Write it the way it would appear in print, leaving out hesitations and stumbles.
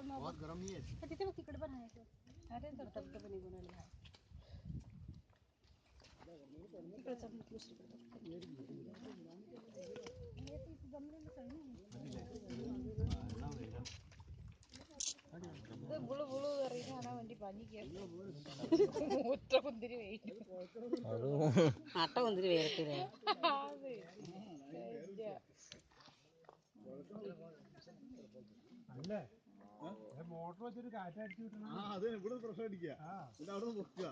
बहुत गर्म ही है तिथे बघ तिकडे पण आहे अरे धबधबा पण निघून आला तिकडे चढून दुसरीकडे ബുളു ബുളു പറയുന്നതാണ് വണ്ടി പഞ്ഞിക്ക് ഒറ്റ കുന്തിരി വെയിറ്റ് അട്ട കുന്തിരി വേരത്തില്ലേ അല്ലേ മോട്ടർ വെച്ചൊരു കാറ്റടിച്ചു കിട്ടണം. ഇവിടെ പ്രശ്നം അടിക്കുക അവിടെ നോക്കുക.